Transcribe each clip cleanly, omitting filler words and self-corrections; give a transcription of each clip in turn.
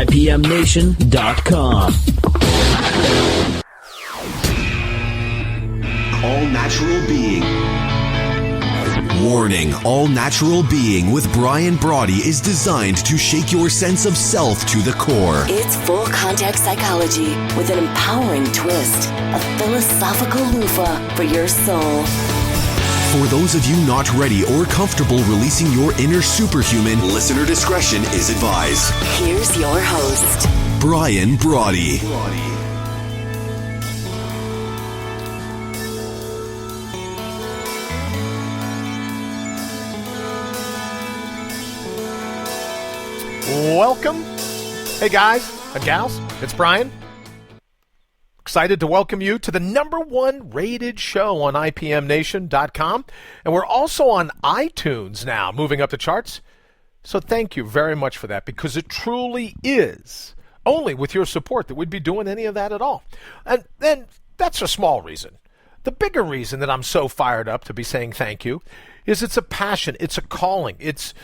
IPMNation.com. All Natural Being. Warning, All Natural Being with Brawdy is designed to shake your sense of self to the core. It's full contact psychology with an empowering twist, a philosophical loofah for your soul. For those of you not ready or comfortable releasing your inner superhuman, listener discretion is advised. Here's your host, Brawdy. Welcome. Hey guys and gals, it's Brian. Excited to welcome you to the #1 rated show on IPMNation.com. And we're also on iTunes now, moving up the charts. So thank you very much for that, because it truly is only with your support that we'd be doing any of that at all. And then that's a small reason. The bigger reason that I'm so fired up to be saying thank you is it's a passion, it's a calling, it's,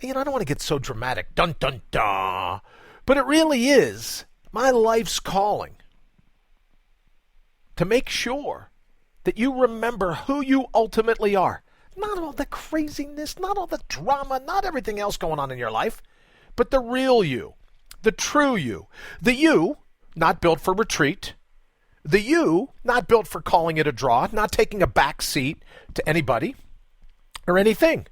I don't want to get so dramatic, dun dun dun, but it really is my life's calling to make sure that you remember who you ultimately are. Not all the craziness, not all the drama, not everything else going on in your life, but the real you, the true you, the you not built for retreat, the you not built for calling it a draw, not taking a back seat to anybody or anything.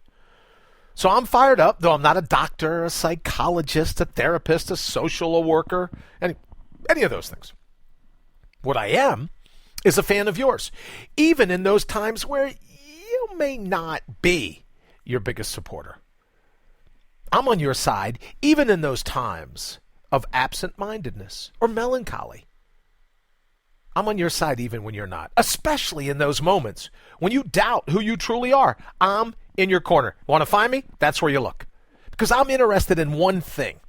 So I'm fired up, though I'm not a doctor, a psychologist, a therapist, a social worker, any of those things. What I am is a fan of yours, even in those times where you may not be your biggest supporter. I'm on your side, even in those times of absent-mindedness or melancholy. I'm on your side even when you're not, especially in those moments when you doubt who you truly are. I'm in your corner. Want to find me? That's where you look. Because I'm interested in one thing.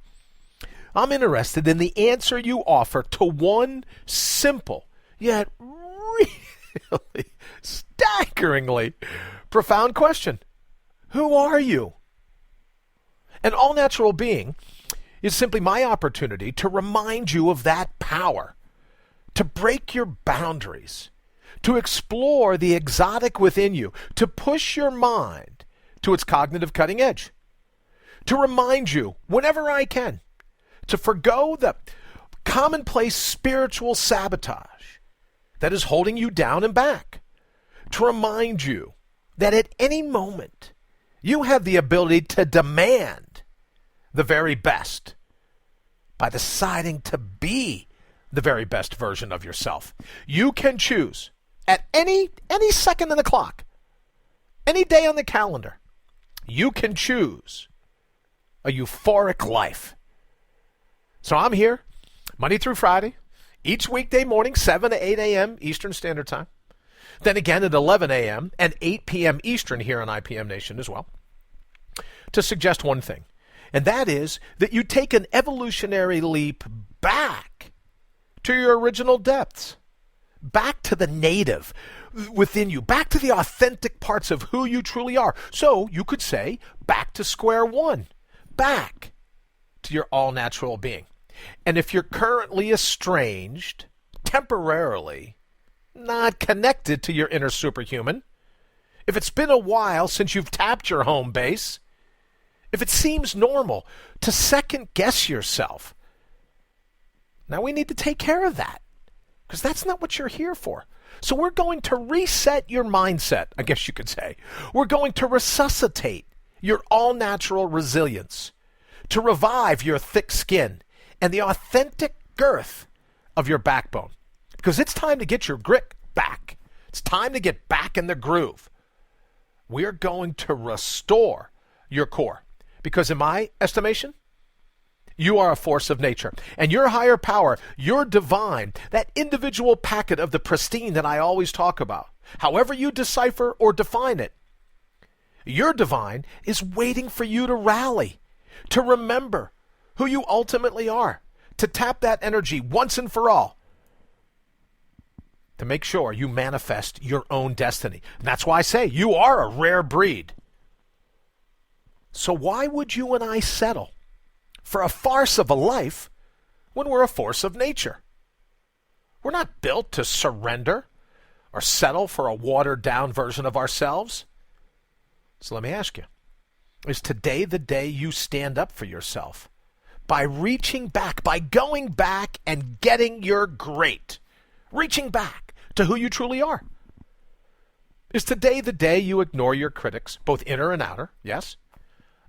I'm interested in the answer you offer to one simple, yet really staggeringly profound question. Who are you? An all-natural being is simply my opportunity to remind you of that power, to break your boundaries, to explore the exotic within you, to push your mind to its cognitive cutting edge, to remind you, whenever I can, to forgo the commonplace spiritual sabotage that is holding you down and back, to remind you that at any moment you have the ability to demand the very best by deciding to be the very best version of yourself. You can choose at any second in the clock, any day on the calendar, you can choose a euphoric life. So I'm here Monday through Friday, each weekday morning, 7 to 8 a.m. Eastern Standard Time. Then again at 11 a.m. and 8 p.m. Eastern here on IPM Nation as well, to suggest one thing, and that is that you take an evolutionary leap back to your original depths, back to the native within you, back to the authentic parts of who you truly are. So you could say back to square one, back to your all-natural being. And if you're currently estranged, temporarily, not connected to your inner superhuman, if it's been a while since you've tapped your home base, if it seems normal to second-guess yourself, now we need to take care of that, because that's not what you're here for. So we're going to reset your mindset, I guess you could say. We're going to resuscitate your all-natural resilience, to revive your thick skin and the authentic girth of your backbone. Because it's time to get your grit back. It's time to get back in the groove. We're going to restore your core. Because in my estimation, you are a force of nature. And your higher power, your divine, that individual packet of the pristine that I always talk about, however you decipher or define it, your divine is waiting for you to rally, to remember who you ultimately are, to tap that energy once and for all, to make sure you manifest your own destiny. And that's why I say you are a rare breed. So why would you and I settle for a farce of a life when we're a force of nature. We're not built to surrender or settle for a watered-down version of ourselves. So let me ask you, is today the day you stand up for yourself by reaching back, by going back and getting your great, reaching back to who you truly are? Is today the day you ignore your critics, both inner and outer, yes?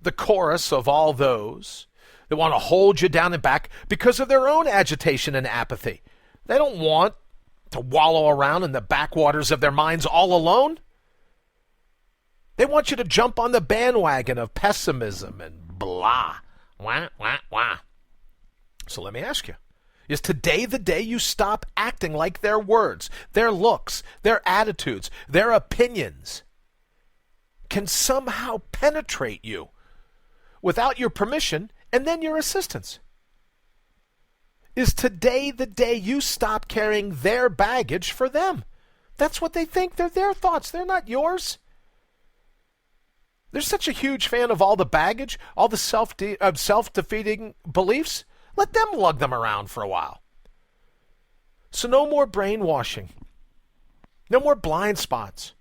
The chorus of all those that want to hold you down and back because of their own agitation and apathy. They don't want to wallow around in the backwaters of their minds all alone. They want you to jump on the bandwagon of pessimism and blah. Wah, wah, wah. So let me ask you, is today the day you stop acting like their words, their looks, their attitudes, their opinions can somehow penetrate you without your permission and then your assistance? Is today the day you stop carrying their baggage for them? That's what they think. They're their thoughts. They're not yours. They're such a huge fan of all the baggage, all the self-defeating beliefs. Let them lug them around for a while. So no more brainwashing. No more blind spots.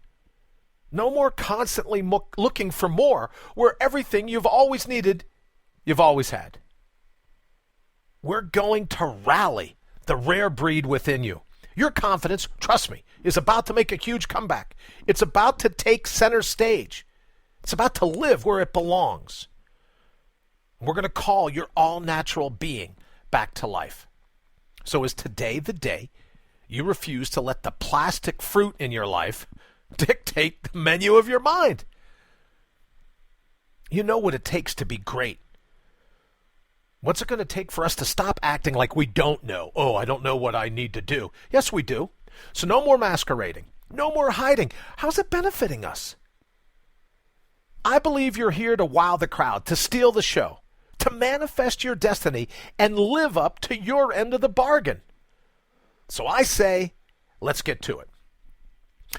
No more constantly looking for more where everything you've always needed, you've always had. We're going to rally the rare breed within you. Your confidence, trust me, is about to make a huge comeback. It's about to take center stage. It's about to live where it belongs. We're going to call your all-natural being back to life. So is today the day you refuse to let the plastic fruit in your life dictate the menu of your mind? You know what it takes to be great. What's it going to take for us to stop acting like we don't know? Oh, I don't know what I need to do. Yes, we do. So no more masquerading. No more hiding. How's it benefiting us? I believe you're here to wow the crowd, to steal the show, to manifest your destiny and live up to your end of the bargain. So I say, let's get to it.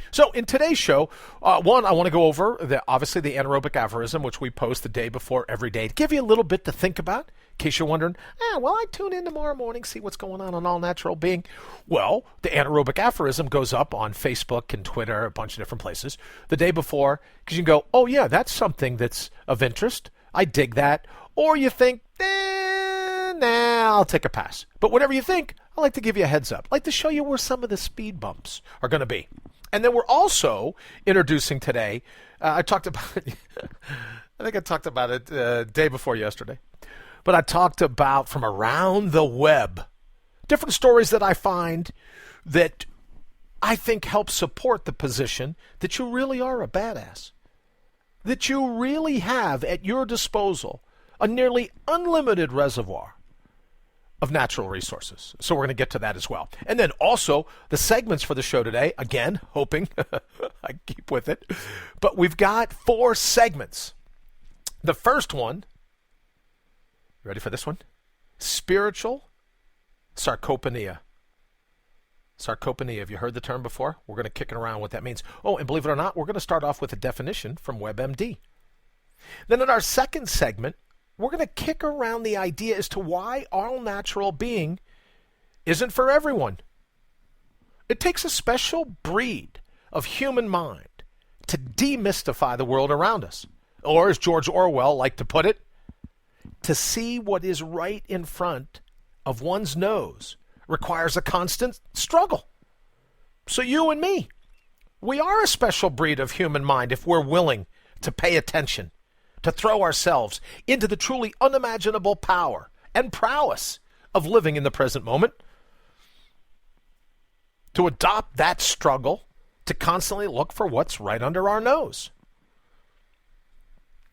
So in today's show, I want to go over obviously the anaerobic aphorism, which we post the day before every day, to give you a little bit to think about. In case you're wondering, well, I tune in tomorrow morning, see what's going on All Natural Being. Well, the anaerobic aphorism goes up on Facebook and Twitter, a bunch of different places, the day before, because you can go, oh yeah, that's something that's of interest. I dig that. Or you think, I'll take a pass. But whatever you think, I like to give you a heads up. I like to show you where some of the speed bumps are going to be. And then we're also introducing today, I think I talked about it day before yesterday, but I talked about from around the web, different stories that I find that I think help support the position that you really are a badass, that you really have at your disposal a nearly unlimited reservoir of natural resources. So we're going to get to that as well. And then also the segments for the show today, again, hoping I keep with it, but we've got 4 segments. The first one, ready for this one? Spiritual Sarcopenea. Sarcopenea, have you heard the term before? We're going to kick it around what that means. Oh, and believe it or not, we're going to start off with a definition from WebMD. Then in our second segment, we're going to kick around the idea as to why all-natural being isn't for everyone. It takes a special breed of human mind to demystify the world around us. Or, as George Orwell liked to put it, to see what is right in front of one's nose requires a constant struggle. So you and me, we are a special breed of human mind if we're willing to pay attention, to throw ourselves into the truly unimaginable power and prowess of living in the present moment, to adopt that struggle, to constantly look for what's right under our nose.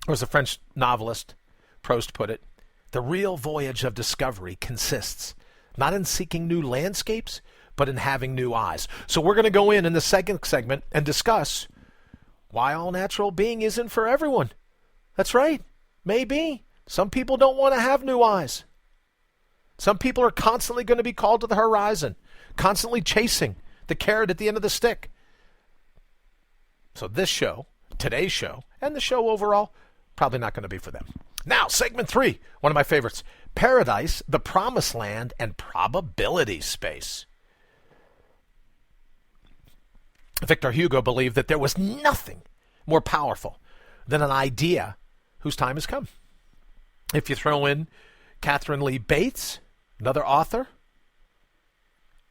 Or as the French novelist Proust put it, the real voyage of discovery consists not in seeking new landscapes, but in having new eyes. So we're going to go in the second segment and discuss why all-natural being isn't for everyone. That's right. Maybe. Some people don't want to have new eyes. Some people are constantly going to be called to the horizon, constantly chasing the carrot at the end of the stick. So this show, today's show, and the show overall, probably not going to be for them. Now, segment 3, one of my favorites, paradise, the promised land, and probability space. Victor Hugo believed that there was nothing more powerful than an idea whose time has come. If you throw in Catherine Lee Bates, another author,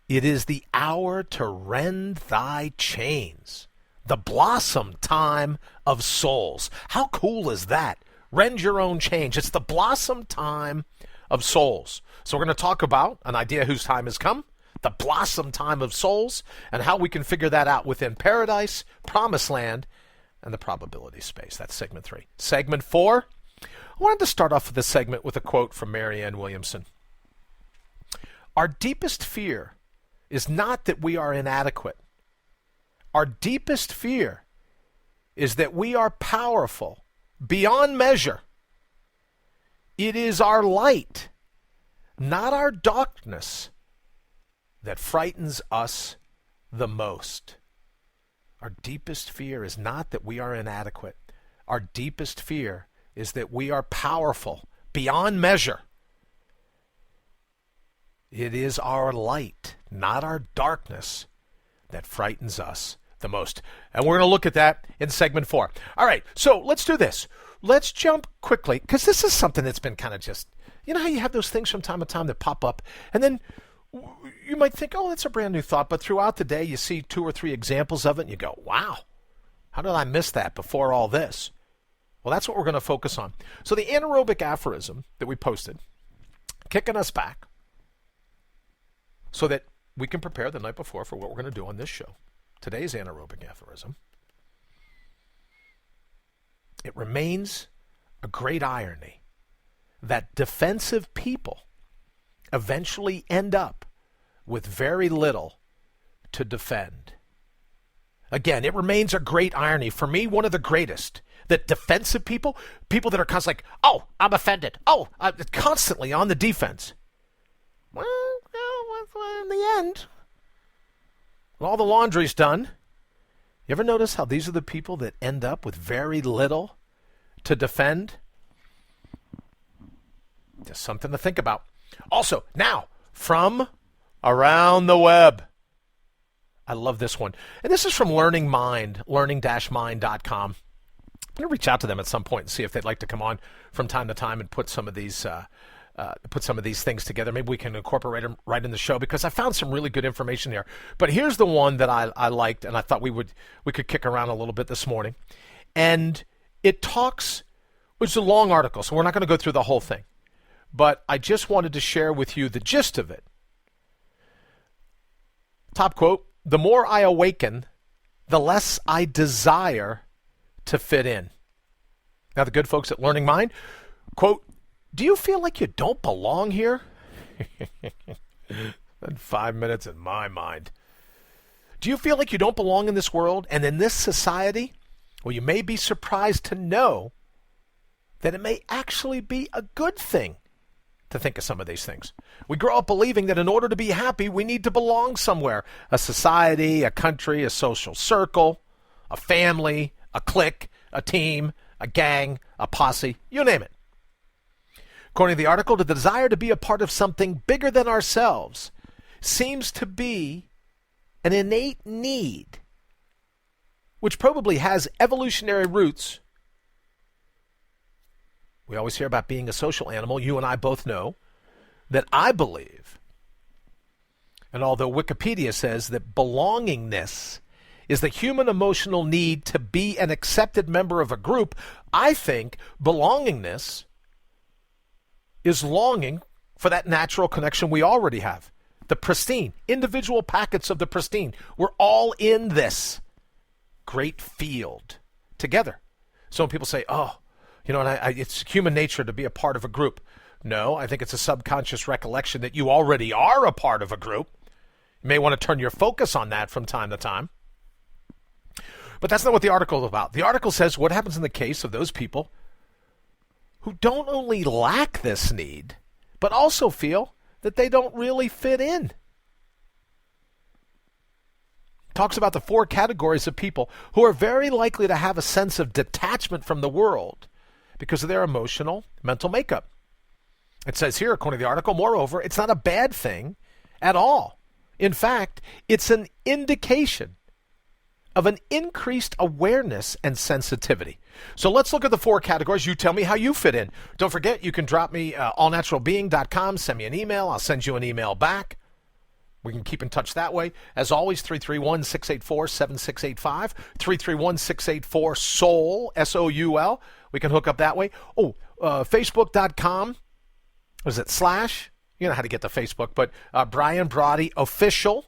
it is the hour to rend thy chains, the blossom time of souls. How cool is that? Rend your own chains. It's the blossom time of souls. So we're going to talk about an idea whose time has come, the blossom time of souls, and how we can figure that out within paradise, promised land, and the probability space. That's segment 3. Segment 4, I wanted to start off this segment with a quote from Marianne Williamson. Our deepest fear is not that we are inadequate. Our deepest fear is that we are powerful beyond measure. It is our light, not our darkness, that frightens us the most. Our deepest fear is not that we are inadequate. Our deepest fear is that we are powerful beyond measure. It is our light, not our darkness, that frightens us the most. And we're going to look at that in segment 4. All right, so let's do this. Let's jump quickly, because this is something that's been kind of just, you know how you have those things from time to time that pop up, and then you might think, oh, that's a brand new thought, but throughout the day you see 2 or 3 examples of it, and you go, wow, how did I miss that before all this? Well, that's what we're going to focus on. So the anaerobic aphorism that we posted, kicking us back so that we can prepare the night before for what we're going to do on this show. Today's anaerobic aphorism. It remains a great irony that defensive people eventually end up with very little to defend. Again, it remains a great irony. For me, one of the greatest. That defensive people that are constantly like, oh, I'm offended. Oh, I'm constantly on the defense. Well, in the end, when all the laundry's done, you ever notice how these are the people that end up with very little to defend? Just something to think about. Also, now, from around the web. I love this one. And this is from Learning Mind, learning-mind.com. I'm going to reach out to them at some point and see if they'd like to come on from time to time and put some of these things together. Maybe we can incorporate them right in the show, because I found some really good information here. But here's the one that I liked, and I thought we could kick around a little bit this morning. And it's a long article, so we're not going to go through the whole thing. But I just wanted to share with you the gist of it. Top quote, "The more I awaken, the less I desire to fit in." Now, the good folks at Learning Mind, quote, "Do you feel like you don't belong here?" Spend 5 minutes in my mind. Do you feel like you don't belong in this world and in this society? Well, you may be surprised to know that it may actually be a good thing to think of some of these things. We grow up believing that in order to be happy, we need to belong somewhere. A society, a country, a social circle, a family, a clique, a team, a gang, a posse, you name it. According to the article, the desire to be a part of something bigger than ourselves seems to be an innate need, which probably has evolutionary roots. We always hear about being a social animal. You and I both know that I believe, and although Wikipedia says that belongingness is the human emotional need to be an accepted member of a group, I think belongingness is longing for that natural connection we already have. The pristine, individual packets of the pristine. We're all in this great field together. So when people say, oh, you know, it's human nature to be a part of a group. No, I think it's a subconscious recollection that you already are a part of a group. You may want to turn your focus on that from time to time. But that's not what the article is about. The article says what happens in the case of those people who don't only lack this need, but also feel that they don't really fit in. Talks about the 4 categories of people who are very likely to have a sense of detachment from the world because of their emotional, mental makeup. It says here, according to the article, moreover, it's not a bad thing at all. In fact, it's an indication of an increased awareness and sensitivity. So let's look at the 4 categories. You tell me how you fit in. Don't forget, you can drop me allnaturalbeing.com, send me an email. I'll send you an email back. We can keep in touch that way. As always, 331-684-7685, 331-684-SOUL, S-O-U-L. We can hook up that way. Facebook.com. Was it /? You know how to get to Facebook, but Brian Brawdy Official.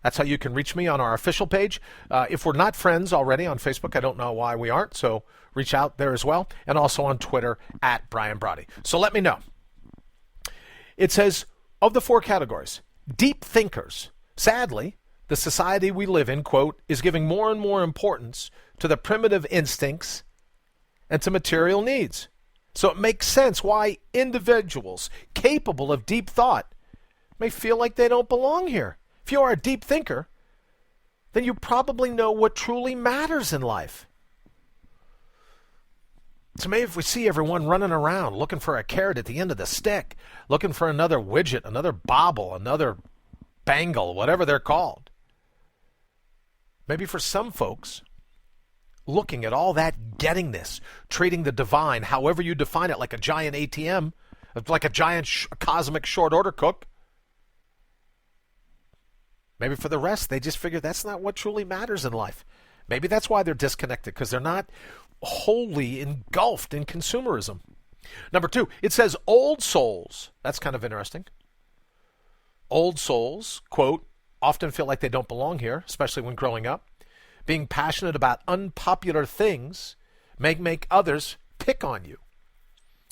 That's how you can reach me on our official page. If we're not friends already on Facebook, I don't know why we aren't, so reach out there as well. And also on Twitter, @Brian Brawdy. So let me know. It says, of the 4 categories, deep thinkers. Sadly, the society we live in, quote, is giving more and more importance to the primitive instincts and to material needs. So it makes sense why individuals capable of deep thought may feel like they don't belong here. If you are a deep thinker, then you probably know what truly matters in life. So maybe if we see everyone running around looking for a carrot at the end of the stick, looking for another widget, another bauble, another bangle, whatever they're called, maybe for some folks, looking at all that gettingness, treating the divine, however you define it, like a giant ATM, like a giant cosmic short order cook. Maybe for the rest, they just figure that's not what truly matters in life. Maybe that's why they're disconnected, because they're not wholly engulfed in consumerism. Number 2, it says old souls. That's kind of interesting. Old souls, quote, often feel like they don't belong here, especially when growing up. Being passionate about unpopular things may make others pick on you,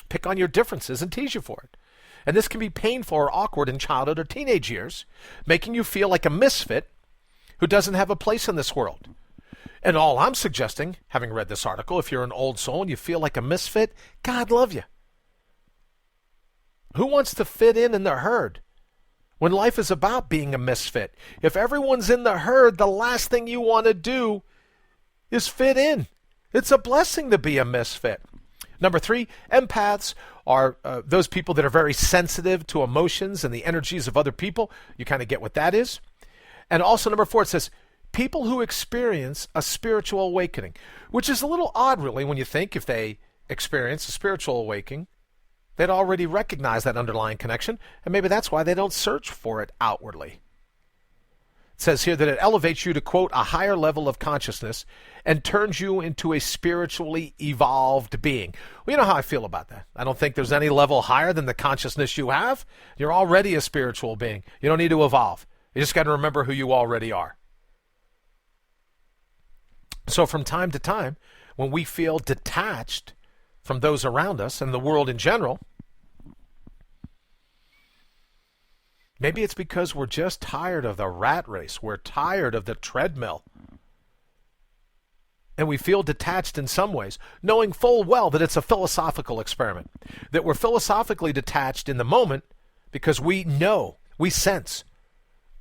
pick on your differences and tease you for it. And this can be painful or awkward in childhood or teenage years, making you feel like a misfit who doesn't have a place in this world. And all I'm suggesting, having read this article, if you're an old soul and you feel like a misfit, God love you. Who wants to fit in the herd when life is about being a misfit? If everyone's in the herd, the last thing you want to do is fit in. It's a blessing to be a misfit. Number 3, empaths are those people that are very sensitive to emotions and the energies of other people. You kind of get what that is. And also number 4, it says people who experience a spiritual awakening, which is a little odd really when you think if they experience a spiritual awakening, they'd already recognize that underlying connection, and maybe that's why they don't search for it outwardly. It says here that it elevates you to, quote, a higher level of consciousness and turns you into a spiritually evolved being. Well, you know how I feel about that. I don't think there's any level higher than the consciousness you have. You're already a spiritual being. You don't need to evolve. You just got to remember who you already are. So from time to time, when we feel detached from those around us and the world in general, maybe it's because we're just tired of the rat race. We're tired of the treadmill. And we feel detached in some ways, knowing full well that it's a philosophical experiment, that we're philosophically detached in the moment because we know, we sense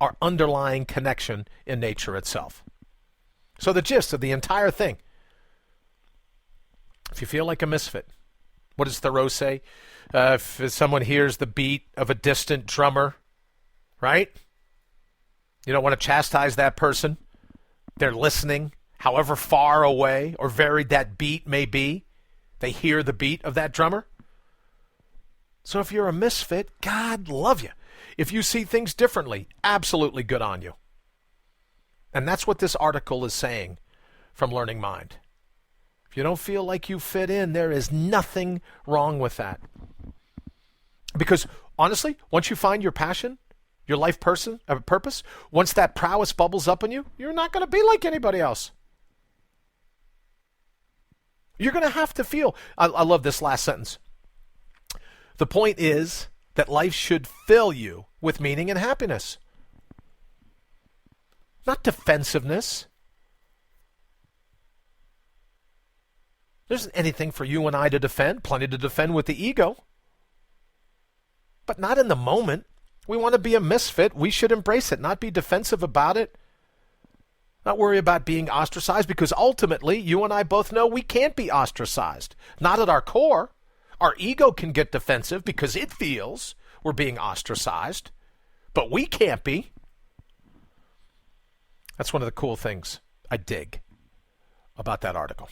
our underlying connection in nature itself. So the gist of the entire thing, if you feel like a misfit, what does Thoreau say? If someone hears the beat of a distant drummer, right? You don't want to chastise that person. They're listening, however far away or varied that beat may be. They hear the beat of that drummer. So if you're a misfit, God love you. If you see things differently, absolutely good on you. And that's what this article is saying from Learning Mind. If you don't feel like you fit in, there is nothing wrong with that. Because honestly, once you find your passion, your life purpose, once that prowess bubbles up in you, you're not going to be like anybody else. You're going to have to feel. I love this last sentence. The point is that life should fill you with meaning and happiness. Not defensiveness. There isn't anything for you and I to defend. Plenty to defend with the ego. But not in the moment. We want to be a misfit. We should embrace it, not be defensive about it. Not worry about being ostracized, because ultimately, you and I both know we can't be ostracized. Not at our core. Our ego can get defensive because it feels we're being ostracized, but we can't be. That's one of the cool things I dig about that article.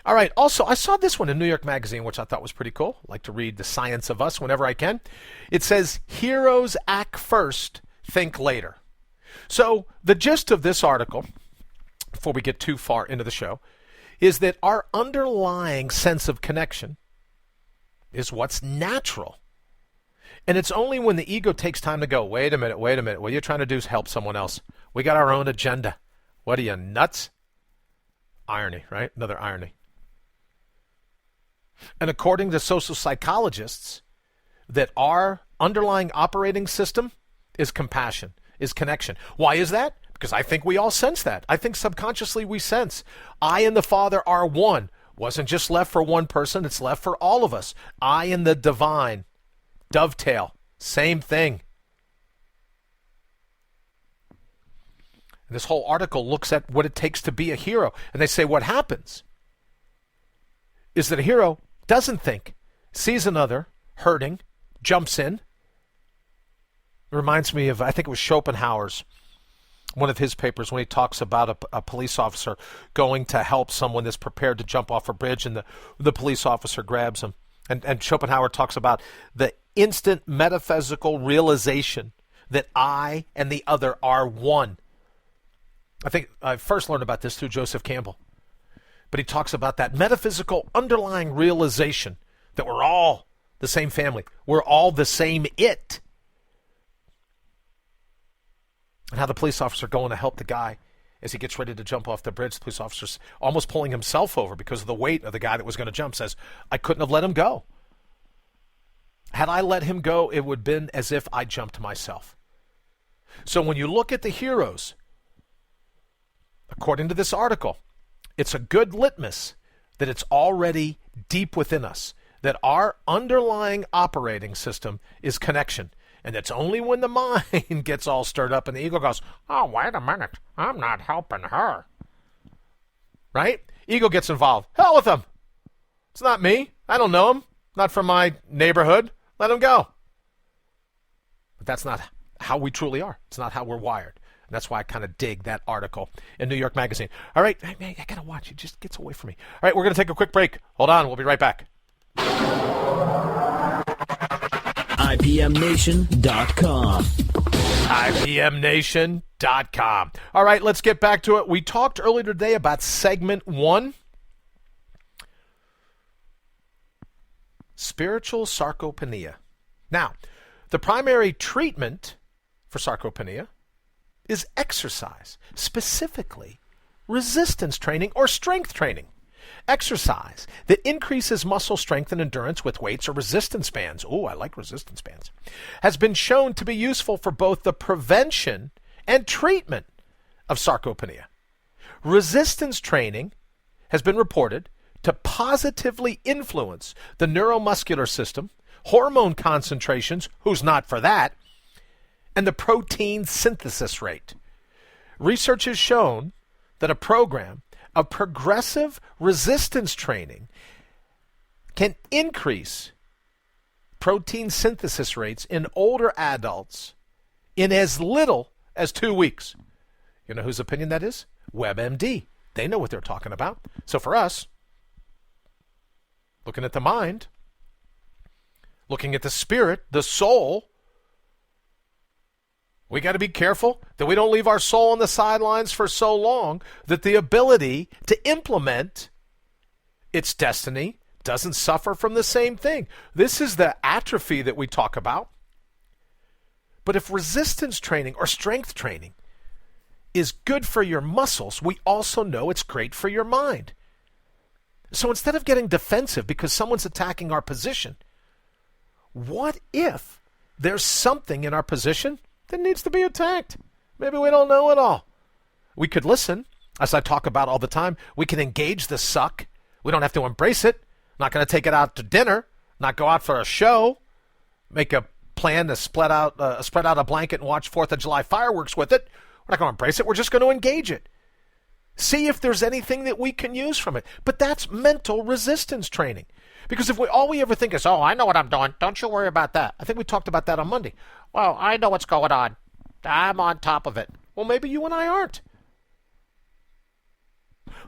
All right. Also, I saw this one in New York Magazine, which I thought was pretty cool. I like to read The Science of Us whenever I can. It says, heroes act first, think later. So the gist of this article, before we get too far into the show, is that our underlying sense of connection is what's natural. And it's only when the ego takes time to go, wait a minute, what you're trying to do is help someone else. We got our own agenda. What are you, nuts? Irony, right? Another irony. And according to social psychologists, that our underlying operating system is compassion, is connection. Why is that? Because I think we all sense that. I think subconsciously we sense I and the Father are one. Wasn't just left for one person, it's left for all of us. I and the divine. Dovetail. Same thing. And this whole article looks at what it takes to be a hero. And they say what happens is that a hero doesn't think, sees another hurting, jumps in. It reminds me of, I think it was Schopenhauer's, one of his papers when he talks about a police officer going to help someone that's prepared to jump off a bridge, and the police officer grabs him. And Schopenhauer talks about the instant metaphysical realization that I and the other are one. I think I first learned about this through Joseph Campbell. But he talks about that metaphysical underlying realization that we're all the same family. We're all the same it. And how the police officer going to help the guy as he gets ready to jump off the bridge. The police officer's almost pulling himself over because of the weight of the guy that was going to jump. Says, I couldn't have let him go. Had I let him go, it would have been as if I jumped myself. So when you look at the heroes, according to this article, it's a good litmus that it's already deep within us, that our underlying operating system is connection. And it's only when the mind gets all stirred up and the ego goes, oh, wait a minute, I'm not helping her. Right? Ego gets involved. Hell with him. It's not me. I don't know him. Not from my neighborhood. Let him go. But that's not how we truly are. It's not how we're wired. And that's why I kind of dig that article in New York Magazine. All right, I got to watch. It just gets away from me. All right, we're going to take a quick break. Hold on. We'll be right back. IPMNation.com. IPMNation.com. All right, let's get back to it. We talked earlier today about segment 1. Spiritual Sarcopenea. Now, the primary treatment for sarcopenia is exercise, specifically resistance training or strength training. Exercise that increases muscle strength and endurance with weights or resistance bands. Oh, I like resistance bands. Has been shown to be useful for both the prevention and treatment of sarcopenia. Resistance training has been reported to positively influence the neuromuscular system, hormone concentrations, who's not for that, and the protein synthesis rate. Research has shown that a program of progressive resistance training can increase protein synthesis rates in older adults in as little as 2 weeks. You know whose opinion that is? WebMD. They know what they're talking about. So for us, looking at the mind, looking at the spirit, the soul, we got to be careful that we don't leave our soul on the sidelines for so long that the ability to implement its destiny doesn't suffer from the same thing. This is the atrophy that we talk about. But if resistance training or strength training is good for your muscles, we also know it's great for your mind. So instead of getting defensive because someone's attacking our position, what if there's something in our position that needs to be attacked? Maybe we don't know it all. We could listen, as I talk about all the time. We can engage the suck. We don't have to embrace it. Not going to take it out to dinner, not go out for a show, make a plan to spread out a blanket and watch 4th of July fireworks with it. We're not going to embrace it. We're just going to engage it. See if there's anything that we can use from it. But that's mental resistance training. Because if all we ever think is, oh, I know what I'm doing, don't you worry about that. I think we talked about that on Monday. Well, I know what's going on. I'm on top of it. Well, maybe you and I aren't.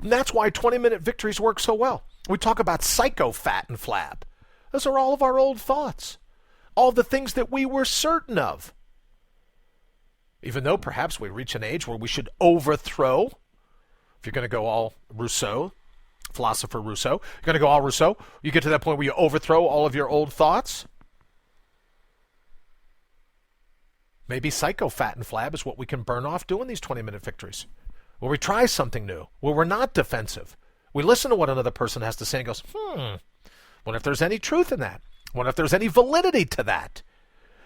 And that's why 20-minute victories work so well. We talk about psycho fat and flab. Those are all of our old thoughts. All the things that we were certain of. Even though perhaps we reach an age where we should overthrow, if you're going to go all Rousseau, philosopher Rousseau, you're going to go all Rousseau, you get to that point where you overthrow all of your old thoughts. Maybe psycho fat and flab is what we can burn off doing these 20-minute victories, where we try something new, where we're not defensive. We listen to what another person has to say and goes, wonder if there's any truth in that. Wonder if there's any validity to that.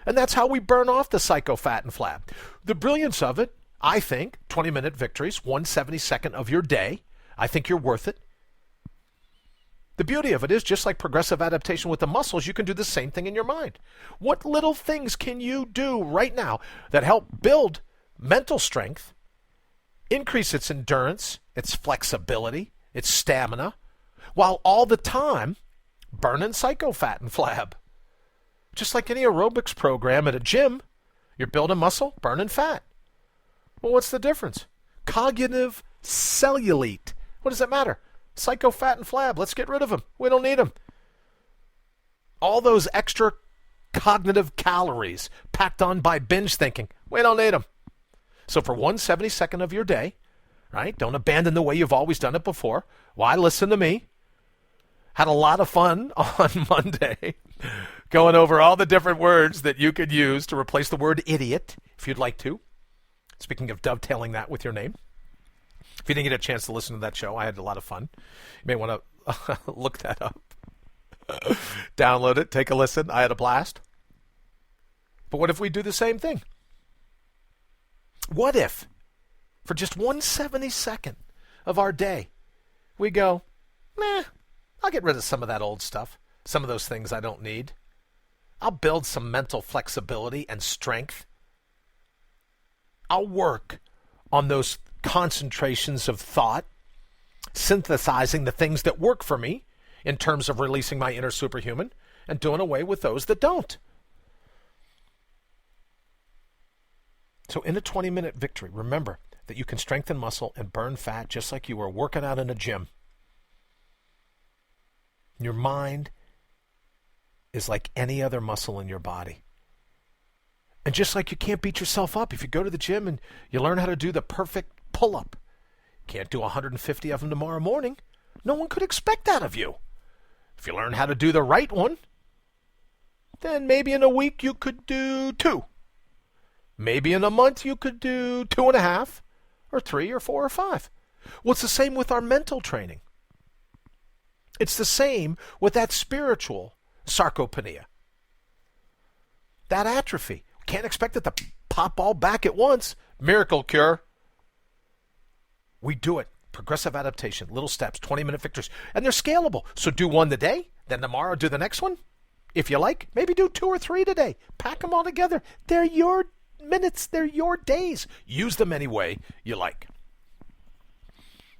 And that's how we burn off the psycho fat and flab. The brilliance of it, I think, 20-minute victories, 1/72nd of your day. I think you're worth it. The beauty of it is, just like progressive adaptation with the muscles, you can do the same thing in your mind. What little things can you do right now that help build mental strength, increase its endurance, its flexibility, its stamina, while all the time burning psycho fat and flab? Just like any aerobics program at a gym, you're building muscle, burning fat. Well, what's the difference? Cognitive cellulite. What does that matter? Psycho fat and flab. Let's get rid of them. We don't need them. All those extra cognitive calories packed on by binge thinking. We don't need them. So for 1/72nd of your day, right? Don't abandon the way you've always done it before. Why listen to me? Had a lot of fun on Monday going over all the different words that you could use to replace the word idiot, if you'd like to. Speaking of dovetailing that with your name. If you didn't get a chance to listen to that show, I had a lot of fun. You may want to look that up. Download it, take a listen. I had a blast. But what if we do the same thing? What if, for just 1/72nd of our day, we go, I'll get rid of some of that old stuff, some of those things I don't need. I'll build some mental flexibility and strength. I'll work on those concentrations of thought, synthesizing the things that work for me in terms of releasing my inner superhuman and doing away with those that don't. So in a 20-minute victory, remember that you can strengthen muscle and burn fat just like you were working out in a gym. Your mind is like any other muscle in your body. And just like you can't beat yourself up if you go to the gym and you learn how to do the perfect pull-up. Can't do 150 of them tomorrow morning. No one could expect that of you. If you learn how to do the right one, then maybe in a week you could do 2. Maybe in a month you could do 2.5, or 3, or 4, or 5. Well, it's the same with our mental training. It's the same with that spiritual sarcopenea. That atrophy. Can't expect it to pop all back at once. Miracle cure. We do it. Progressive adaptation, little steps, 20-minute victories. And they're scalable. So do one today, then tomorrow do the next one. If you like, maybe do 2 or 3 today. Pack them all together. They're your minutes. They're your days. Use them any way you like.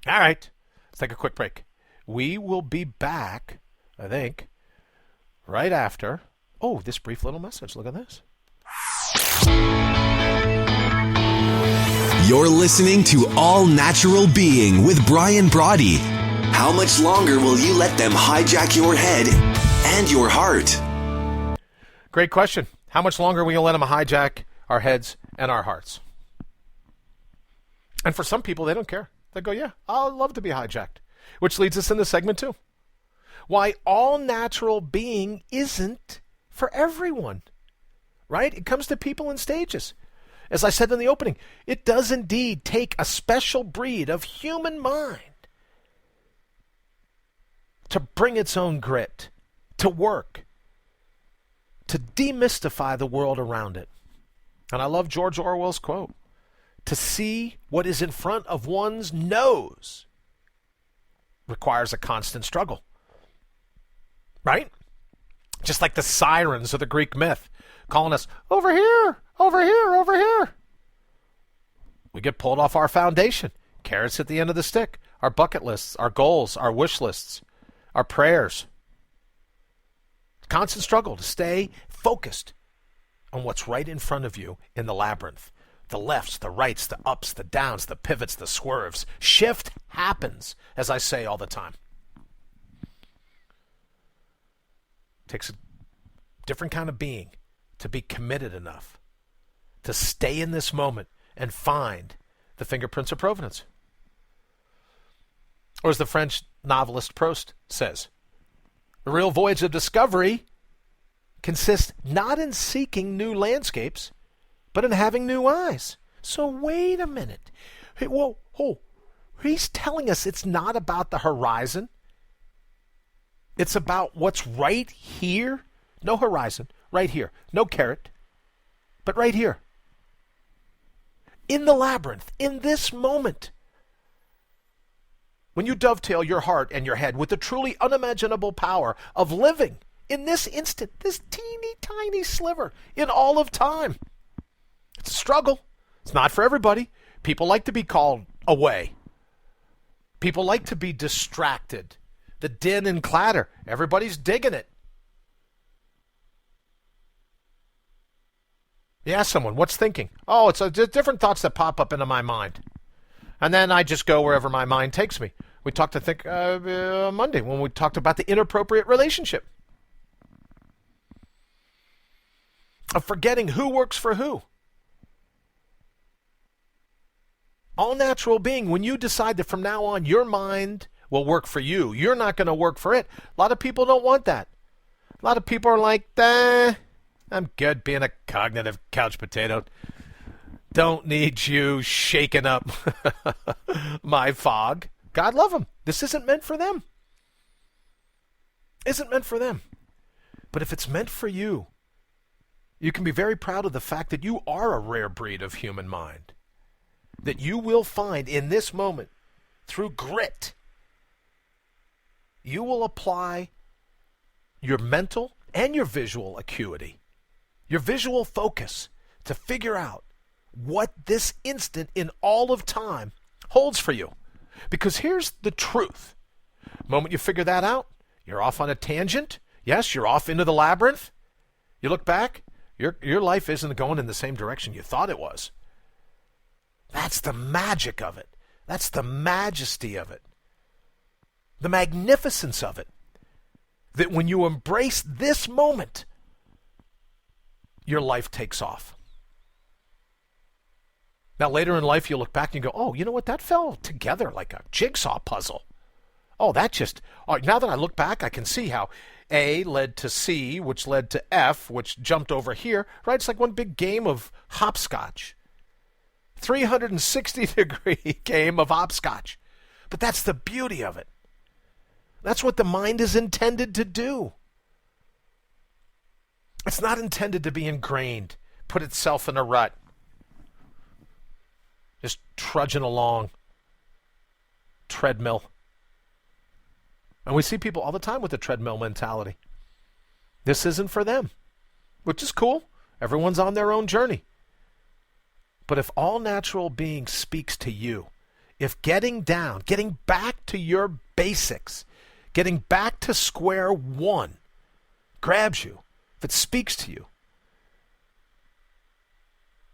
All right. Let's take a quick break. We will be back, I think, right after, this brief little message. Look at this. You're listening to All Natural Being with Brian Brawdy. How much longer will you let them hijack your head and your heart? Great question. How much longer will you let them hijack our heads and our hearts? And for some people, they don't care. They go, yeah, I'd love to be hijacked. Which leads us into segment 2. Why all natural being isn't for everyone. Right? It comes to people in stages. As I said in the opening, it does indeed take a special breed of human mind to bring its own grit, to work, to demystify the world around it. And I love George Orwell's quote, to see what is in front of one's nose requires a constant struggle. Right? Just like the sirens of the Greek myth calling us, over here, over here, over here. We get pulled off our foundation. Carrots at the end of the stick. Our bucket lists, our goals, our wish lists, our prayers. constant struggle to stay focused on what's right in front of you in the labyrinth. The lefts, the rights, the ups, the downs, the pivots, the swerves. Shift happens, as I say all the time. Takes a different kind of being to be committed enough to stay in this moment and find the fingerprints of provenance. Or as the French novelist Proust says, the real voyage of discovery consists not in seeking new landscapes, but in having new eyes. So wait a minute. Hey, whoa, he's telling us it's not about the horizon. It's about what's right here. No horizon, right here. No carrot, but right here. In the labyrinth, in this moment. When you dovetail your heart and your head with the truly unimaginable power of living in this instant, this teeny tiny sliver in all of time. It's a struggle. It's not for everybody. People like to be called away. People like to be distracted. The din and clatter. Everybody's digging it. You ask someone, what's thinking? Oh, it's different thoughts that pop up into my mind. And then I just go wherever my mind takes me. We talked, I think, Monday when we talked about the inappropriate relationship. Of forgetting who works for who. All natural being, when you decide that from now on your mind will work for you, you're not going to work for it. A lot of people don't want that. A lot of people are like, I'm good being a cognitive couch potato. Don't need you shaking up my fog. God love them. This isn't meant for them. Isn't meant for them. But if it's meant for you, you can be very proud of the fact that you are a rare breed of human mind. That you will find in this moment, through grit, you will apply your mental and your visual acuity, your visual focus to figure out what this instant in all of time holds for you. Because here's the truth. The moment you figure that out, you're off on a tangent. Yes, you're off into the labyrinth. You look back, your life isn't going in the same direction you thought it was. That's the magic of it. That's the majesty of it. The magnificence of it. That when you embrace this moment, your life takes off. Now, later in life, you look back and you go, oh, you know what? That fell together like a jigsaw puzzle. Oh, now that I look back, I can see how A led to C, which led to F, which jumped over here, right? It's like one big game of hopscotch. 360-degree game of hopscotch. But that's the beauty of it. That's what the mind is intended to do. It's not intended to be ingrained, put itself in a rut. Just trudging along. Treadmill. And we see people all the time with the treadmill mentality. This isn't for them, which is cool. Everyone's on their own journey. But if all natural being speaks to you, if getting back to your basics, getting back to square one, grabs you, if it speaks to you,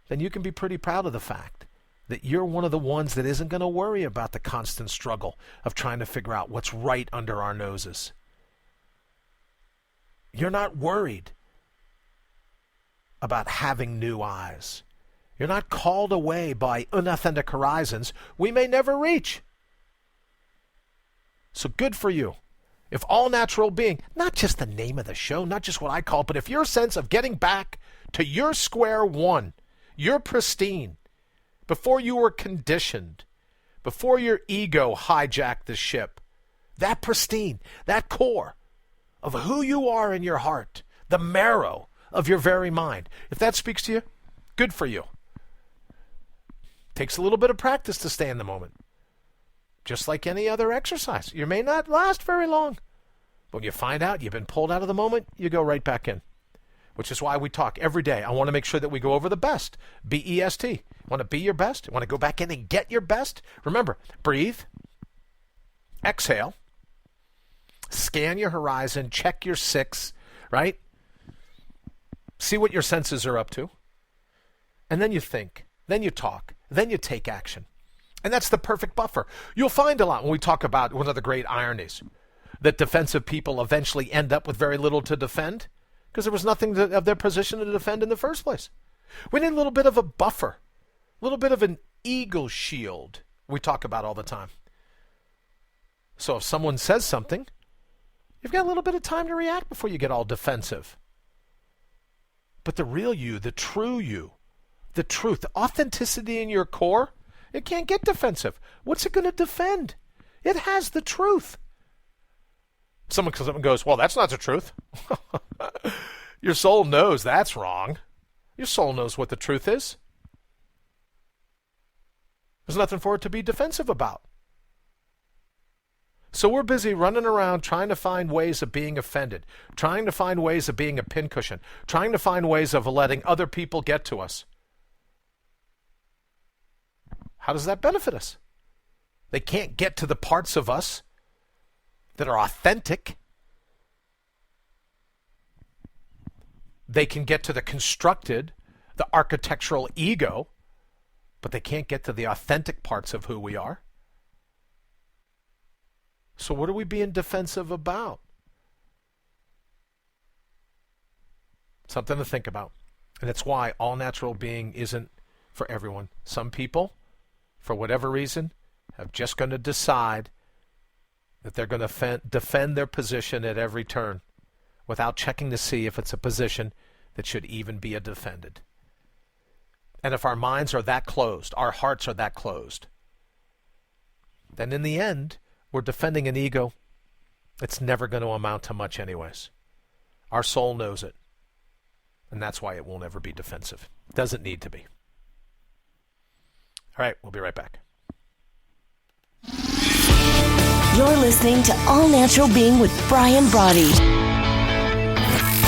then you can be pretty proud of the fact that you're one of the ones that isn't going to worry about the constant struggle of trying to figure out what's right under our noses. You're not worried about having new eyes. You're not called away by unauthentic horizons we may never reach. So good for you. If all natural being, not just the name of the show, not just what I call it, but if your sense of getting back to your square one, your pristine, before you were conditioned, before your ego hijacked the ship, that pristine, that core of who you are in your heart, the marrow of your very mind, if that speaks to you, good for you. Takes a little bit of practice to stay in the moment. Just like any other exercise. You may not last very long. But when you find out you've been pulled out of the moment, you go right back in. Which is why we talk every day. I want to make sure that we go over the best. B-E-S-T. Want to be your best? Want to go back in and get your best? Remember, breathe. Exhale. Scan your horizon. Check your 6. right? See what your senses are up to. And then you think, then you talk, then you take action. And that's the perfect buffer. You'll find a lot when we talk about one of the great ironies, that defensive people eventually end up with very little to defend because there was nothing of their position to defend in the first place. We need a little bit of a buffer, a little bit of an eagle shield we talk about all the time. So if someone says something, you've got a little bit of time to react before you get all defensive. But the real you, the true you, the truth, the authenticity in your core, it can't get defensive. What's it going to defend? It has the truth. Someone comes up and goes, well, that's not the truth. Your soul knows that's wrong. Your soul knows what the truth is. There's nothing for it to be defensive about. So we're busy running around trying to find ways of being offended, trying to find ways of being a pincushion, trying to find ways of letting other people get to us. How does that benefit us? They can't get to the parts of us that are authentic. They can get to the constructed, the architectural ego, but they can't get to the authentic parts of who we are. So what are we being defensive about? Something to think about. And it's why all natural being isn't for everyone. Some people, for whatever reason, are just going to decide that they're going to defend their position at every turn without checking to see if it's a position that should even be defended. And if our minds are that closed, our hearts are that closed, then in the end, we're defending an ego that's never going to amount to much anyways. Our soul knows it. And that's why it won't ever be defensive. Doesn't need to be. All right, we'll be right back. You're listening to All Natural Being with Brian Brawdy.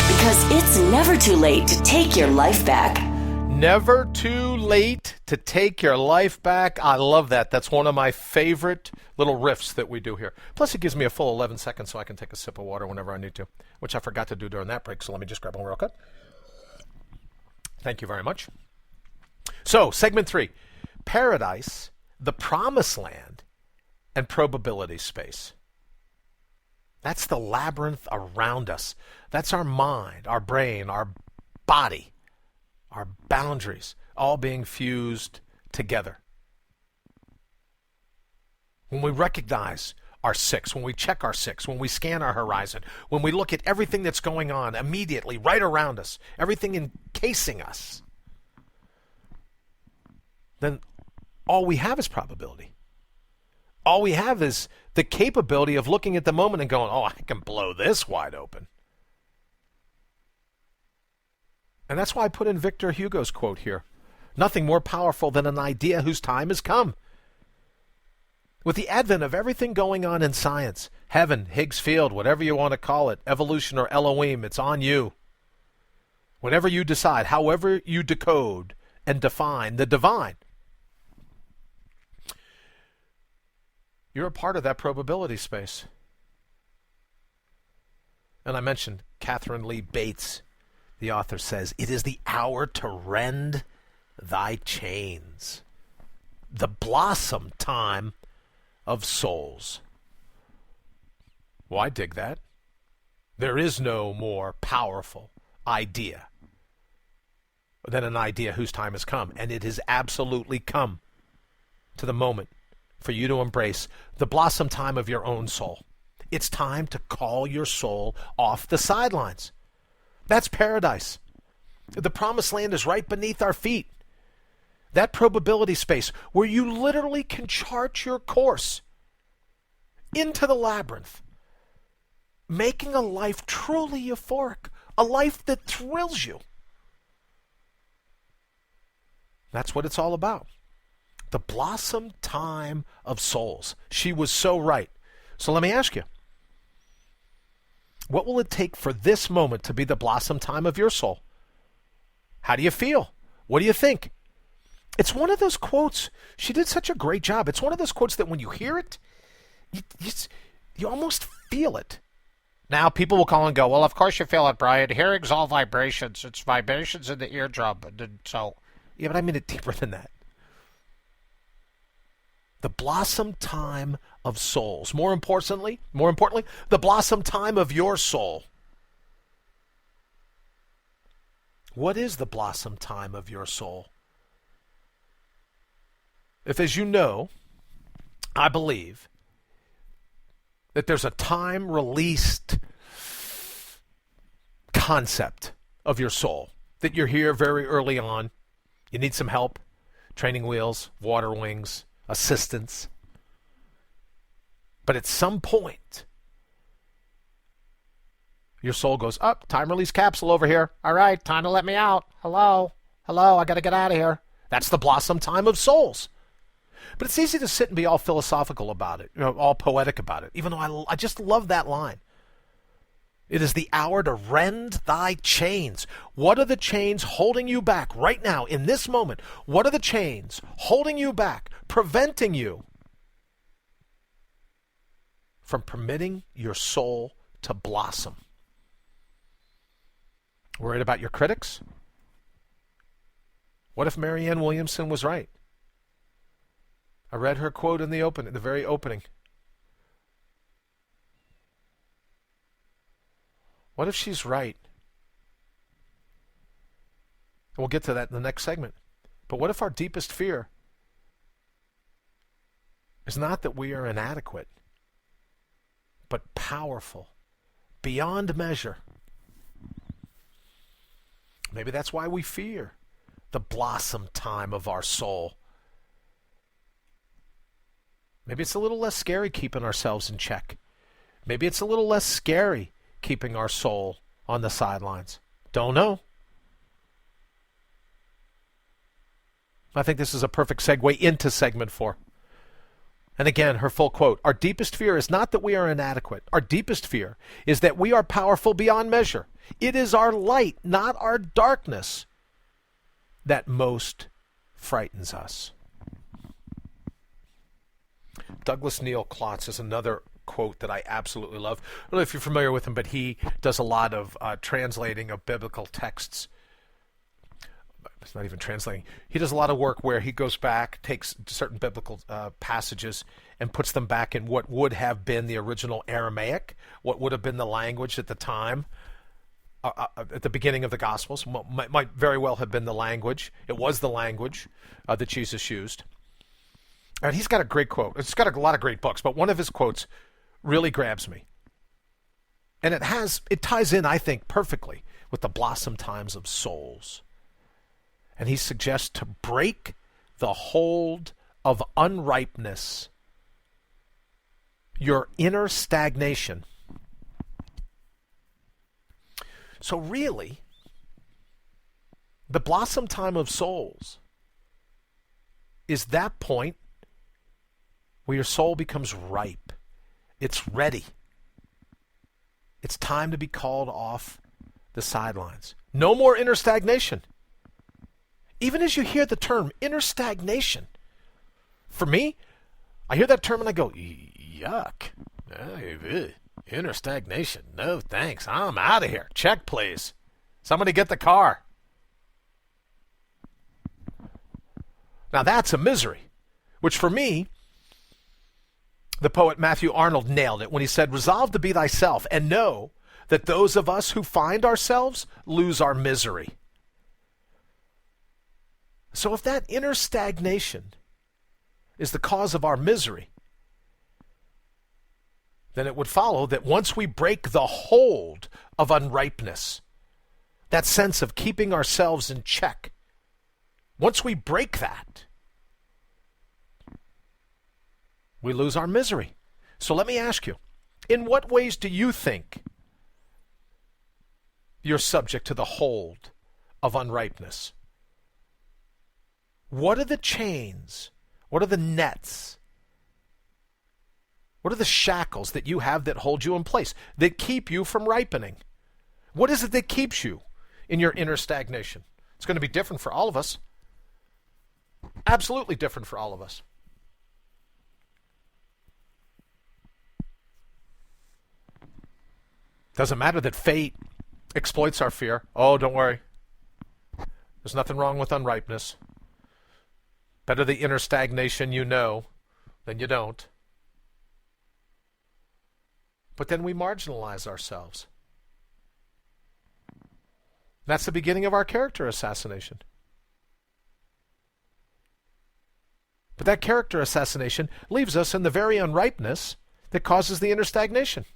Because it's never too late to take your life back. Never too late to take your life back. I love that. That's one of my favorite little riffs that we do here. Plus, it gives me a full 11 seconds so I can take a sip of water whenever I need to, which I forgot to do during that break. So let me just grab one real quick. Thank you very much. So, segment 3, paradise, the promised land, and probability space. That's the labyrinth around us. That's our mind, our brain, our body, our boundaries, all being fused together. When we recognize our six, when we check our six, when we scan our horizon, when we look at everything that's going on immediately right around us, everything encasing us, then all we have is probability. All we have is the capability of looking at the moment and going, oh, I can blow this wide open. And that's why I put in Victor Hugo's quote here. Nothing more powerful than an idea whose time has come. With the advent of everything going on in science, heaven, Higgs field, whatever you want to call it, evolution or Elohim, it's on you. Whatever you decide, however you decode and define the divine, you're a part of that probability space. And I mentioned Catherine Lee Bates. The author says, it is the hour to rend thy chains. The blossom time of souls. Well, I dig that. There is no more powerful idea than an idea whose time has come. And it has absolutely come to the moment for you to embrace the blossom time of your own soul. It's time to call your soul off the sidelines. That's paradise. The promised land is right beneath our feet. That probability space where you literally can chart your course into the labyrinth, making a life truly euphoric, a life that thrills you. That's what it's all about. The blossom time of souls. She was so right. So let me ask you, what will it take for this moment to be the blossom time of your soul? How do you feel? What do you think? It's one of those quotes. She did such a great job. It's one of those quotes that when you hear it, you almost feel it. Now people will call and go, well, of course you feel it, Brian. Hearing's all vibrations. It's vibrations in the eardrum. So, yeah, but I mean it deeper than that. The blossom time of souls. More importantly, the blossom time of your soul. What is the blossom time of your soul? If, as you know, I believe that there's a time-released concept of your soul, that you're here very early on, you need some help, training wheels, water wings, assistance. But at some point, your soul goes, up, time release capsule over here. All right, time to let me out. Hello, I got to get out of here. That's the blossom time of souls. But it's easy to sit and be all philosophical about it, all poetic about it, even though I just love that line. It is the hour to rend thy chains. What are the chains holding you back right now, in this moment? What are the chains holding you back, preventing you from permitting your soul to blossom? Worried about your critics? What if Marianne Williamson was right? I read her quote in the very opening. What if she's right? And we'll get to that in the next segment. But what if our deepest fear is not that we are inadequate, but powerful, beyond measure? Maybe that's why we fear the blossom time of our soul. Maybe it's a little less scary keeping ourselves in check. Maybe it's a little less scary keeping our soul on the sidelines. Don't know. I think this is a perfect segue into segment 4. And again, her full quote, our deepest fear is not that we are inadequate. Our deepest fear is that we are powerful beyond measure. It is our light, not our darkness, that most frightens us. Douglas Neal Klotz is another quote that I absolutely love. I don't know if you're familiar with him, but he does a lot of translating of biblical texts. It's not even translating. He does a lot of work where he goes back, takes certain biblical passages and puts them back in what would have been the original Aramaic, what would have been the language at the time, at the beginning of the Gospels. Might very well have been the language. It was the language that Jesus used. And he's got a great quote. It's got a lot of great books, but one of his quotes really grabs me. And it ties in, I think, perfectly with the blossom times of souls. And he suggests to break the hold of unripeness, your inner stagnation. So really, the blossom time of souls is that point where your soul becomes ripe. It's ready. It's time to be called off the sidelines. No more inner stagnation. Even as you hear the term inner stagnation, for me, I hear that term and I go, yuck. Inner stagnation. No thanks. I'm out of here. Check, please. Somebody get the car. Now that's a misery, which for me, the poet Matthew Arnold nailed it when he said, resolve to be thyself and know that those of us who find ourselves lose our misery. So if that inner stagnation is the cause of our misery, then it would follow that once we break the hold of unripeness, that sense of keeping ourselves in check, once we break that, we lose our misery. So let me ask you, in what ways do you think you're subject to the hold of unripeness? What are the chains? What are the nets? What are the shackles that you have that hold you in place, that keep you from ripening? What is it that keeps you in your inner stagnation? It's going to be different for all of us. Absolutely different for all of us. Doesn't matter that fate exploits our fear. Oh, don't worry. There's nothing wrong with unripeness. Better the inner stagnation you know than you don't. But then we marginalize ourselves. That's the beginning of our character assassination. But that character assassination leaves us in the very unripeness that causes the inner stagnation.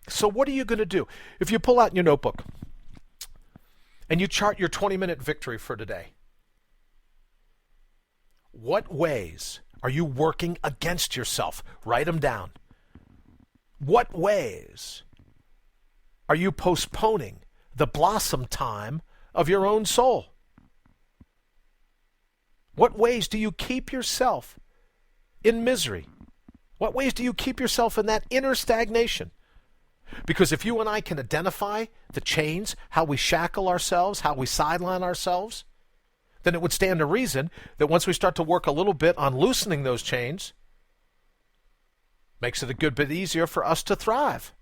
So what are you going to do? If you pull out your notebook and you chart your 20-minute victory for today, what ways are you working against yourself? Write them down. What ways are you postponing the blossom time of your own soul? What ways do you keep yourself in misery? What ways do you keep yourself in that inner stagnation? Because if you and I can identify the chains, how we shackle ourselves, how we sideline ourselves, then it would stand to reason that once we start to work a little bit on loosening those chains, makes it a good bit easier for us to thrive.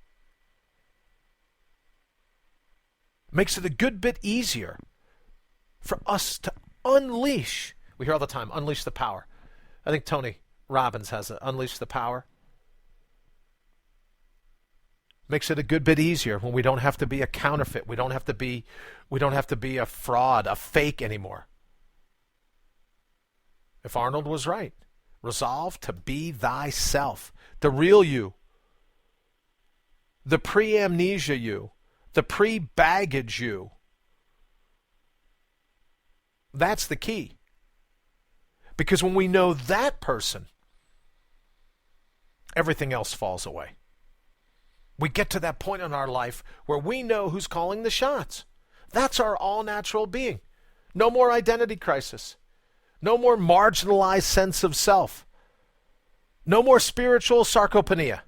Makes it a good bit easier for us to unleash. We hear all the time, unleash the power. I think Tony Robbins has it, unleash the power. Makes it a good bit easier when we don't have to be a counterfeit. We don't have to be a fraud, a fake anymore. If Arnold was right, resolve to be thyself, the real you, the pre-amnesia you, the pre-baggage you. That's the key. Because when we know that person, everything else falls away. We get to that point in our life where we know who's calling the shots. That's our all-natural being. No more identity crisis. No more marginalized sense of self. No more spiritual sarcopenea.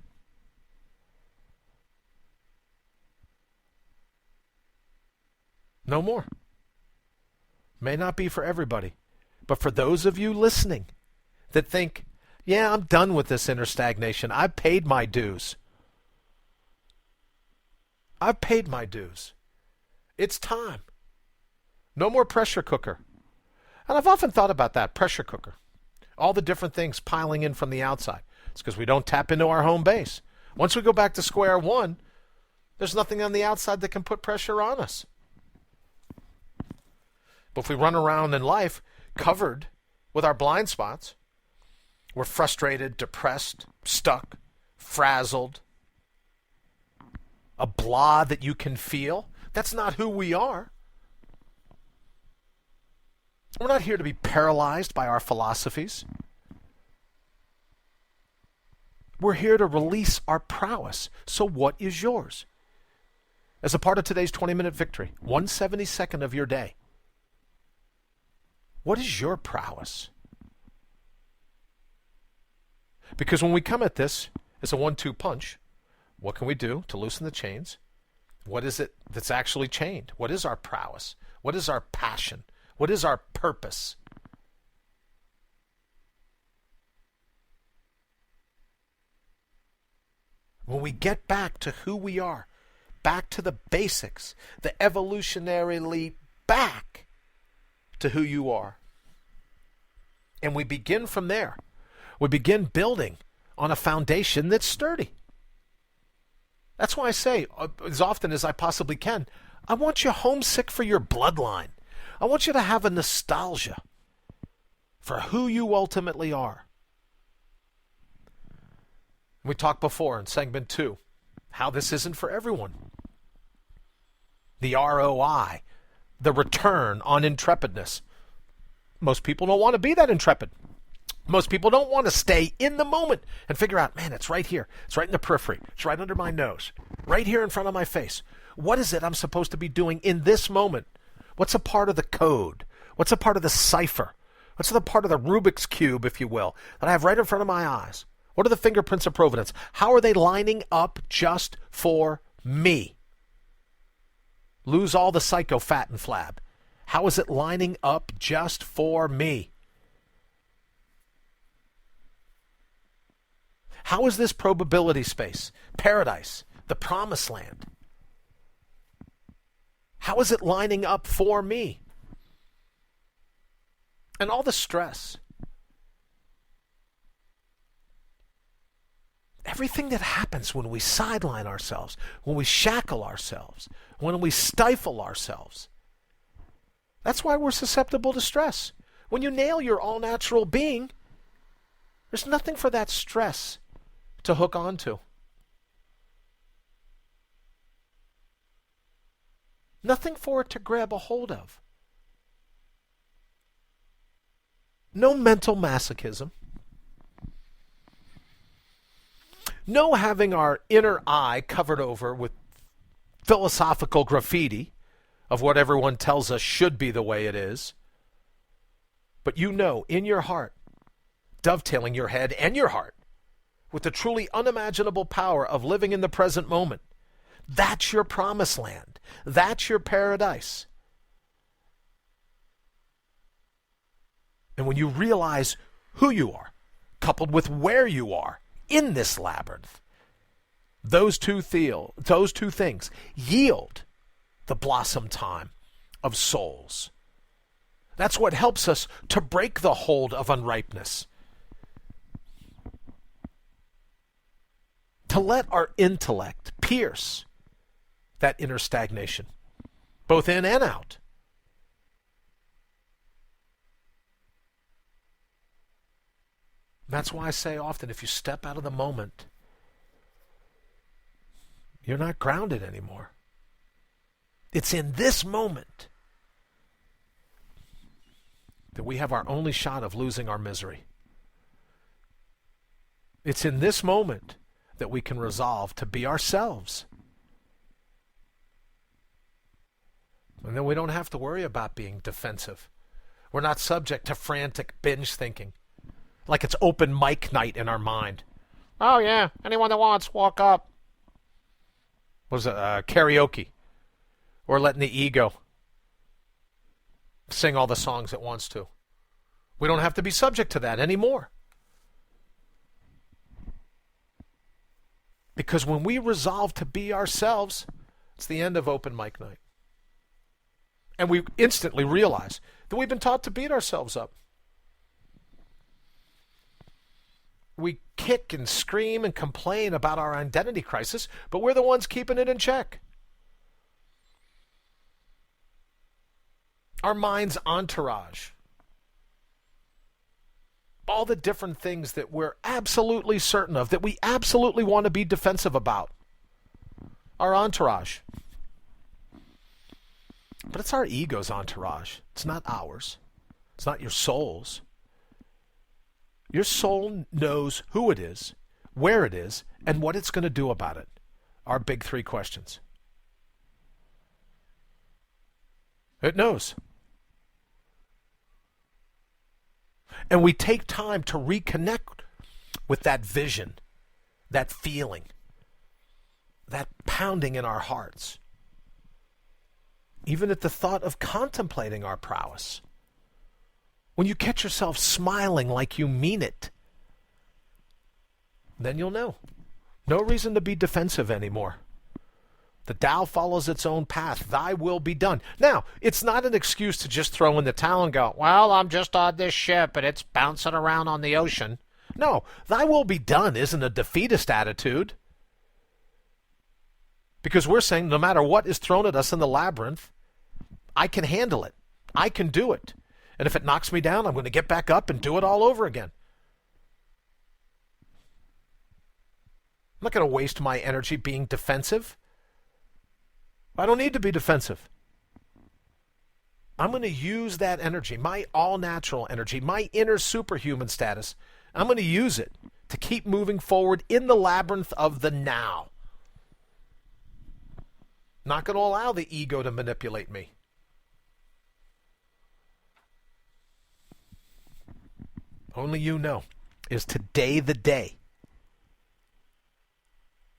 No more. May not be for everybody. But for those of you listening that think, yeah, I'm done with this inner stagnation. I've paid my dues. I've paid my dues. It's time. No more pressure cooker. And I've often thought about that, pressure cooker. All the different things piling in from the outside. It's because we don't tap into our home base. Once we go back to square one, there's nothing on the outside that can put pressure on us. But if we run around in life covered with our blind spots, we're frustrated, depressed, stuck, frazzled, a blah that you can feel. That's not who we are. We're not here to be paralyzed by our philosophies. We're here to release our prowess. So what is yours? As a part of today's 20-minute victory, 1/72 of your day, what is your prowess? Because when we come at this as a 1-2 punch, what can we do to loosen the chains? What is it that's actually chained? What is our prowess? What is our passion? What is our purpose? When we get back to who we are, back to the basics, the evolutionarily back to who you are, and we begin from there, we begin building on a foundation that's sturdy. That's why I say, as often as I possibly can, I want you homesick for your bloodline. I want you to have a nostalgia for who you ultimately are. We talked before in segment 2 how this isn't for everyone. The ROI, the return on intrepidness. Most people don't want to be that intrepid. Most people don't want to stay in the moment and figure out, man, it's right here. It's right in the periphery. It's right under my nose. Right here in front of my face. What is it I'm supposed to be doing in this moment? What's a part of the code? What's a part of the cipher? What's the part of the Rubik's Cube, if you will, that I have right in front of my eyes? What are the fingerprints of provenance? How are they lining up just for me? Lose all the psycho fat and flab. How is it lining up just for me? How is this probability space, paradise, the promised land? How is it lining up for me? And all the stress. Everything that happens when we sideline ourselves, when we shackle ourselves, when we stifle ourselves. That's why we're susceptible to stress. When you nail your all-natural being, there's nothing for that stress to hook onto. Nothing for it to grab a hold of. No mental masochism. No having our inner eye covered over with philosophical graffiti of what everyone tells us should be the way it is. But you know in your heart, dovetailing your head and your heart with the truly unimaginable power of living in the present moment. That's your promised land. That's your paradise. And when you realize who you are, coupled with where you are in this labyrinth, those two things yield the blossom time of souls. That's what helps us to break the hold of unripeness. To let our intellect pierce that inner stagnation, both in and out. That's why I say often, if you step out of the moment, you're not grounded anymore. It's in this moment that we have our only shot of losing our misery. It's in this moment that we can resolve to be ourselves. And then we don't have to worry about being defensive. We're not subject to frantic binge thinking, like it's open mic night in our mind. Oh yeah, anyone that wants, walk up. What is it, karaoke? Or letting the ego sing all the songs it wants to. We don't have to be subject to that anymore. Because when we resolve to be ourselves, it's the end of open mic night. And we instantly realize that we've been taught to beat ourselves up. We kick and scream and complain about our identity crisis, but we're the ones keeping it in check. Our mind's entourage. All the different things that we're absolutely certain of, that we absolutely want to be defensive about. Our entourage. But it's our ego's entourage. It's not ours. It's not your soul's. Your soul knows who it is, where it is, and what it's going to do about it. Our big three questions. It knows. And we take time to reconnect with that vision, that feeling, that pounding in our hearts. Even at the thought of contemplating our prowess. When you catch yourself smiling like you mean it, then you'll know. No reason to be defensive anymore. The Tao follows its own path. Thy will be done. Now, it's not an excuse to just throw in the towel and go, well, I'm just on this ship and it's bouncing around on the ocean. No, thy will be done isn't a defeatist attitude. Because we're saying no matter what is thrown at us in the labyrinth, I can handle it. I can do it. And if it knocks me down, I'm going to get back up and do it all over again. I'm not going to waste my energy being defensive. I don't need to be defensive. I'm going to use that energy, my all-natural energy, my inner superhuman status. I'm going to use it to keep moving forward in the labyrinth of the now. Not going to allow the ego to manipulate me. Only you know. Is today the day?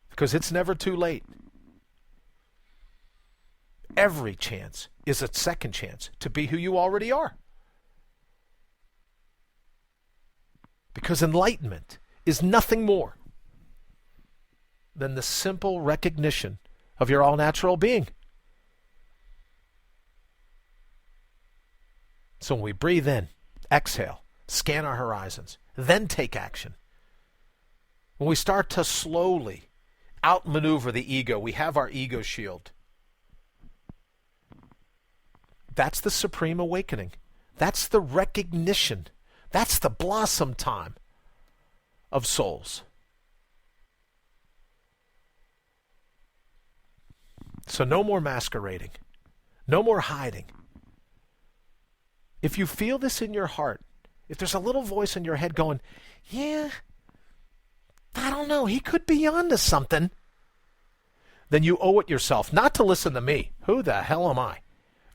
Because it's never too late. Every chance is a second chance to be who you already are. Because enlightenment is nothing more than the simple recognition of your all-natural being. So when we breathe in, exhale, scan our horizons, then take action. When we start to slowly outmaneuver the ego, we have our ego shield. That's the supreme awakening. That's the recognition. That's the blossom time of souls. So no more masquerading. No more hiding. If you feel this in your heart, if there's a little voice in your head going, yeah, I don't know, he could be onto something, then you owe it yourself not to listen to me. Who the hell am I?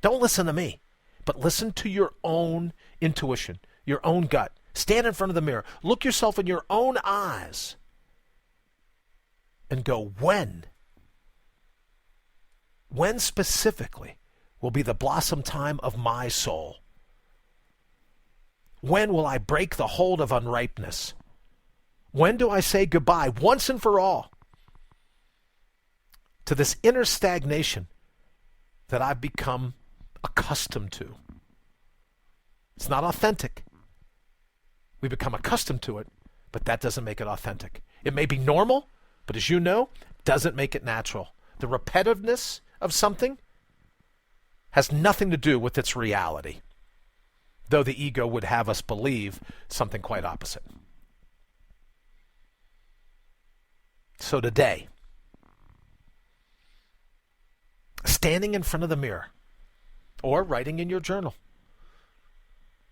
Don't listen to me, but listen to your own intuition, your own gut. Stand in front of the mirror. Look yourself in your own eyes and go, when specifically will be the blossom time of my soul? When will I break the hold of unripeness? When do I say goodbye once and for all to this inner stagnation that I've become accustomed to? It's not authentic. We become accustomed to it, but that doesn't make it authentic. It may be normal, but as you know, doesn't make it natural. The repetitiveness of something has nothing to do with its reality, though the ego would have us believe something quite opposite. So today, standing in front of the mirror or writing in your journal,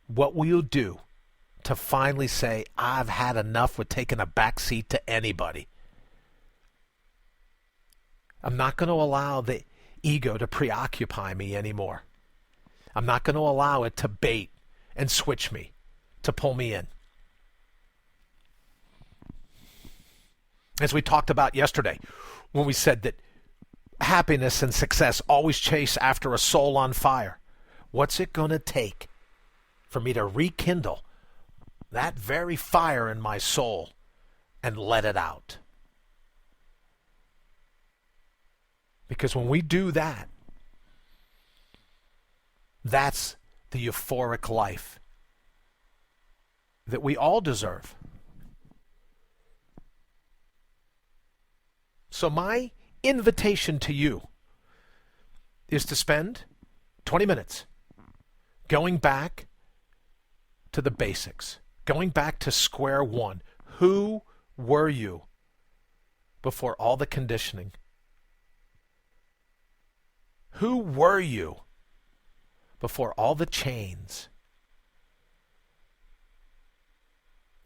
what will you do to finally say, I've had enough with taking a backseat to anybody? I'm not going to allow the ego to preoccupy me anymore. I'm not going to allow it to bait and switch me, to pull me in. As we talked about yesterday, when we said that happiness and success always chase after a soul on fire, what's it going to take for me to rekindle that very fire in my soul and let it out? Because when we do that, that's the euphoric life that we all deserve. So my invitation to you is to spend 20 minutes going back to the basics, going back to square one. Who were you before all the conditioning? Who were you before all the chains?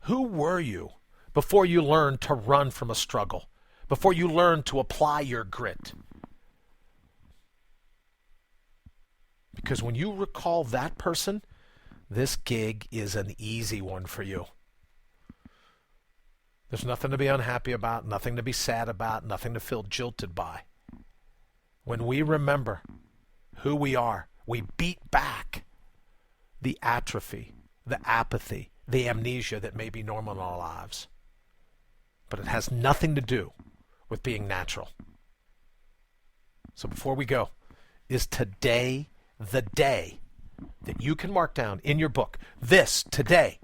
Who were you before you learned to run from a struggle? Before you learned to apply your grit? Because when you recall that person, this gig is an easy one for you. There's nothing to be unhappy about, nothing to be sad about, nothing to feel jilted by. When we remember who we are, we beat back the atrophy, the apathy, the amnesia that may be normal in our lives. But it has nothing to do with being natural. So before we go, is today the day that you can mark down in your book, this today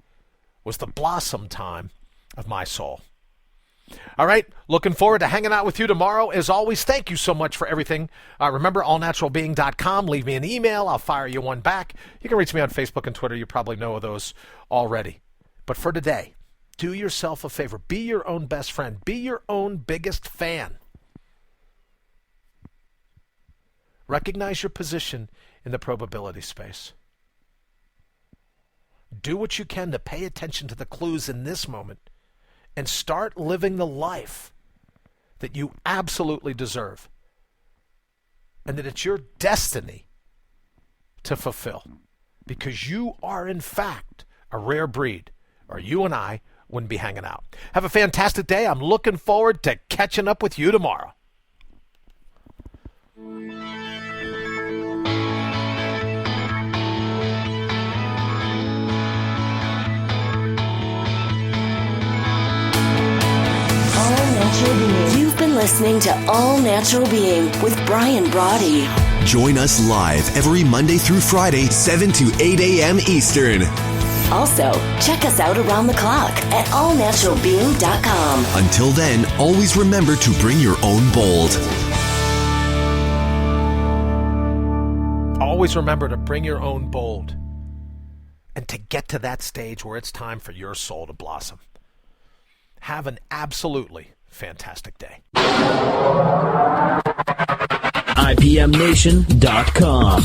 was the blossom time of my soul? All right, looking forward to hanging out with you tomorrow. As always, thank you so much for everything. Remember, allnaturalbeing.com. Leave me an email. I'll fire you one back. You can reach me on Facebook and Twitter. You probably know of those already. But for today, do yourself a favor. Be your own best friend. Be your own biggest fan. Recognize your position in the probability space. Do what you can to pay attention to the clues in this moment and start living the life that you absolutely deserve and that it's your destiny to fulfill, because you are in fact a rare breed, or you and I wouldn't be hanging out. Have a fantastic day. I'm looking forward to catching up with you tomorrow. You've been listening to All Natural Being with Brian Brawdy. Join us live every Monday through Friday, 7 to 8 a.m. Eastern. Also, check us out around the clock at allnaturalbeing.com. Until then, always remember to bring your own bold. Always remember to bring your own bold and to get to that stage where it's time for your soul to blossom. Have an absolutely fantastic day. IPMNation.com